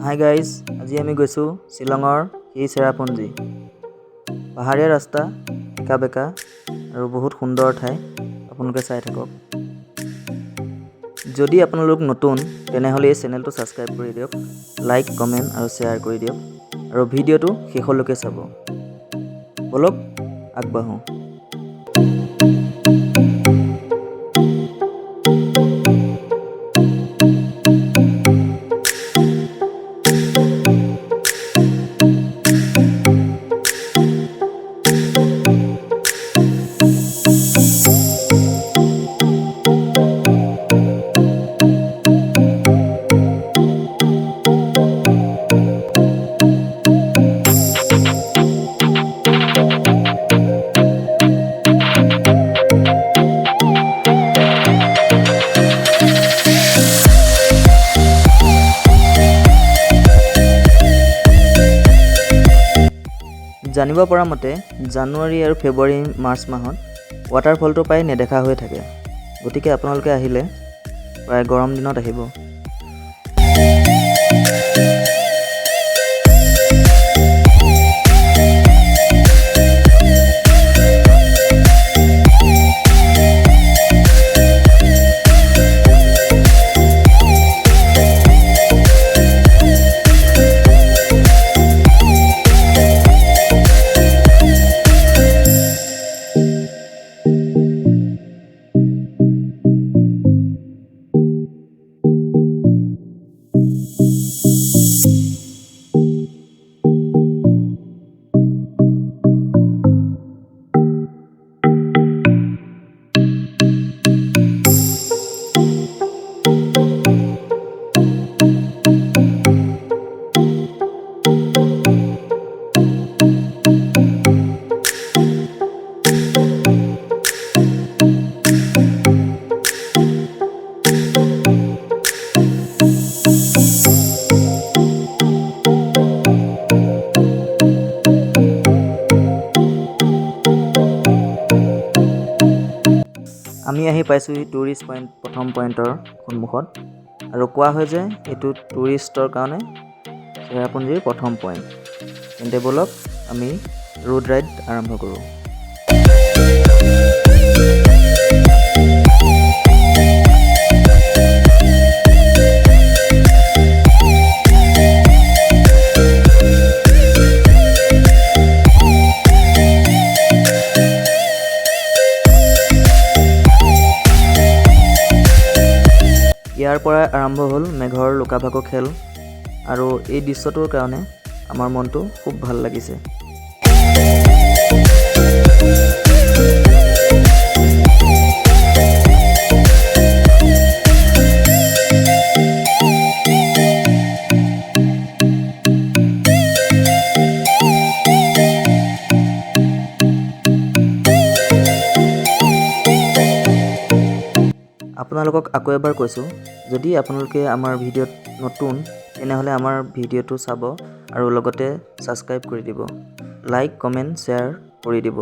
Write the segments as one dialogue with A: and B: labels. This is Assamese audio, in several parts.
A: Hi guys, আজি আমি গৈছো শিলঙৰ এই চেৰাপুঞ্জী। পাহাৰীয়া ৰাস্তা, একা বেকা আৰু বহুত সুন্দৰ ঠাই আপোনালোকে চাই থাকক। যদি আপোনালোক নতুন তেনেহলে এই চেনেলটো সাবস্ক্ৰাইব কৰি দিয়ক, লাইক, কমেন্ট আৰু শ্বেয়াৰ কৰি দিয়ক আৰু ভিডিঅ'টো শেষলৈকে চাব। বলক আগবাঢ়ো। জানিব পৰা মতে জানুৱাৰী আৰু ফেব্ৰুৱাৰী মাৰ্চ মাহত ৱাটাৰফলটো প্ৰায় নেদেখা হৈ থাকে, গতিকে আপোনালোকে আহিলে প্ৰায় গৰম দিনত আহিব। আমি আহি পাইছোঁ এই টুৰিষ্ট পইণ্ট, প্ৰথম পইণ্টৰ সন্মুখত, আৰু কোৱা হয় যে এইটো টুৰিষ্টৰ কাৰণে চেৰাপুঞ্জীৰ প্ৰথম পইণ্ট। তেন্তে বলক আমি ৰোড ৰাইড আৰম্ভ কৰোঁ। ইয়াৰ পৰা আৰম্ভ হ'ল মেঘৰ লুকা-ভাকু খেল, আৰু এই দৃশ্যটোৰ কাৰণে আমাৰ মনটো খুব ভাল লাগিছে। আপোনালোকক আকৌ এবাৰ কৈছোঁ, যদি আপোনালোকে আমাৰ ভিডিঅ'ত নতুন তেনেহ'লে আমাৰ ভিডিঅ'টো চাব আৰু লগতে ছাবস্ক্ৰাইব কৰি দিব, লাইক, কমেণ্ট, শ্বেয়াৰ কৰি দিব।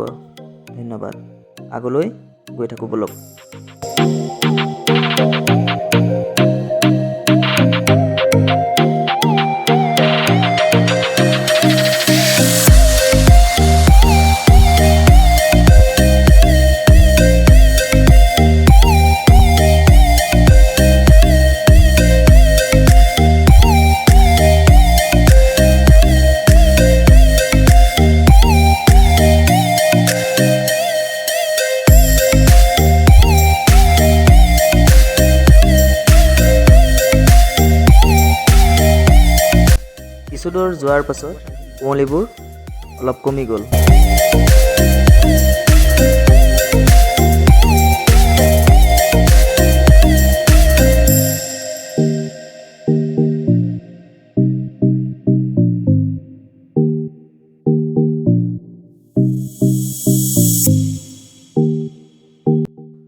A: ধন্যবাদ। আগলৈ গৈ থাকোঁ বলক। কিছু দূৰ যোৱাৰ পাছত কুঁৱলীবোৰ অলপ কমি গ'ল।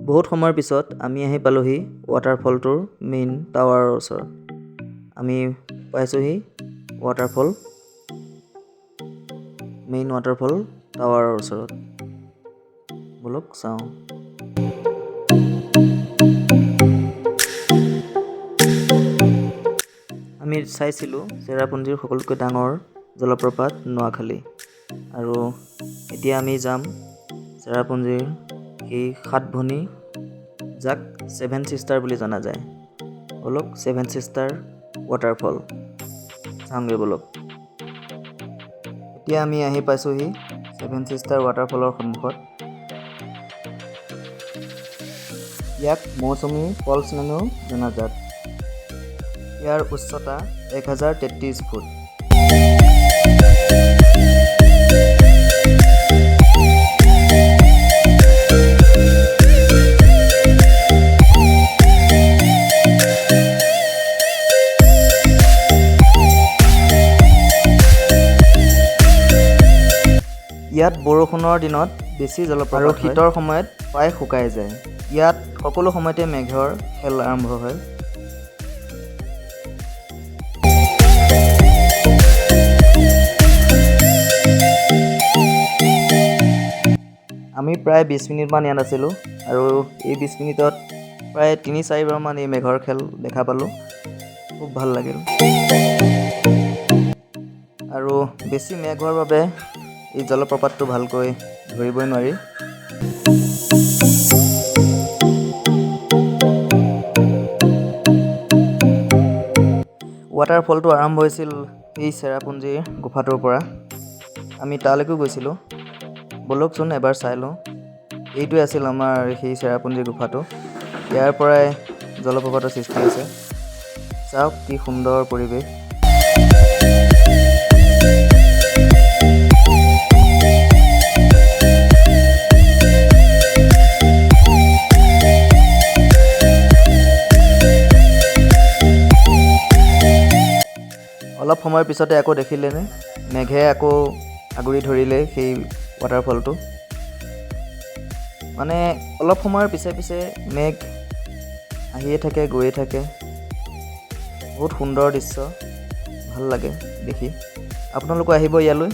A: বহুত সময়ৰ পিছত আমি আহি পালোহি ৱাটাৰফলটোৰ মেইন টাৱাৰৰ ওচৰত। আমি পাইছোঁহি মেইন ৱাটাৰফল টাৱাৰৰ ওচৰত। বলক চাওঁ। আমি আমি চাইছিলোঁ চেৰাপুঞ্জীৰ সকলোতকৈ ডাঙৰ জলপ্ৰপাত নোয়াখালী আৰু এতিয়া আমি যাম চেৰাপুঞ্জীৰ সেই 7 ভনী যাক 7 সিষ্টাৰ বুলি জনা যায়। বলক 7 সিষ্টাৰ ৱাটাৰফল চাওঁগৈ বলক। এতিয়া আমি আহি পাইছোঁহি 7 সিষ্টাৰ ৱাটাৰফলৰ সন্মুখত। ইয়াক মৌচুমী ফলছ নামেও জনাজাত। ইয়াৰ উচ্চতা 1033 ফুট। ইয়াত বৰষুণৰ দিনত বেছি জলপ্ৰপাত আৰু শীতৰ সময়ত প্ৰায় শুকাই যায়। ইয়াত সকলো সময়তে মেঘৰ খেল আৰম্ভ হয়। আমি প্ৰায় 20 মিনিটমান ইয়াত আছিলোঁ আৰু এই 20 মিনিটত প্ৰায় 3-4 বাৰমান এই মেঘৰ খেল দেখা পালোঁ। খুব ভাল লাগিল আৰু বেছি মেঘ হোৱাৰ বাবে এই জলপ্ৰপাতটো ভালকৈ ধৰিবই নোৱাৰি। ৱাটাৰফলটো আৰম্ভ হৈছিল এই চেৰাপুঞ্জীৰ গুফাটোৰ পৰা। আমি তালৈকো গৈছিলোঁ। বলকচোন এবাৰ চাই লওঁ। এইটোৱে আছিল আমাৰ সেই চেৰাপুঞ্জীৰ গুফাটো। ইয়াৰ পৰাই জলপ্ৰপাতৰ সৃষ্টি হৈছে। চাওক কি সুন্দৰ পৰিৱেশ। অলপ সময়ৰ পিছতে আকৌ দেখিলেনে মেঘে আকৌ আগুৰি ধৰিলে সেই ৱাটাৰফলটো। মানে অলপ সময়ৰ পিছে পিছে মেঘ আহিয়ে থাকে গৈয়ে থাকে। বহুত সুন্দৰ দৃশ্য, ভাল লাগে দেখি। আপোনালোকো আহিব ইয়ালৈ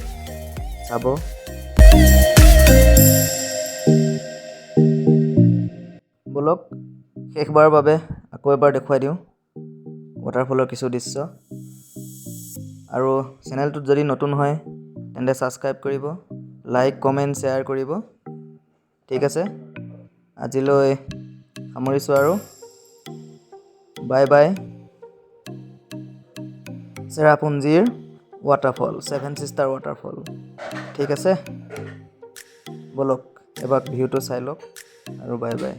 A: চাব। বলক শেষবাৰৰ বাবে আকৌ এবাৰ দেখুৱাই দিওঁ ৱাটাৰফলৰ কিছু দৃশ্য। আৰু চেনেলটোত যদি নতুন হয় তেন্তে ছাবস্ক্ৰাইব কৰিব, লাইক কমেণ্ট শ্বেয়াৰ কৰিব। ঠিক আছে, আজিলৈ সামৰিছোঁ আৰু বাই বাই। চেৰাপুঞ্জীৰ waterfall 7 সিষ্টাৰ waterfall. ঠিক আছে, বলক এবাৰ ভিউটো চাই লওক আৰু বাই বাই।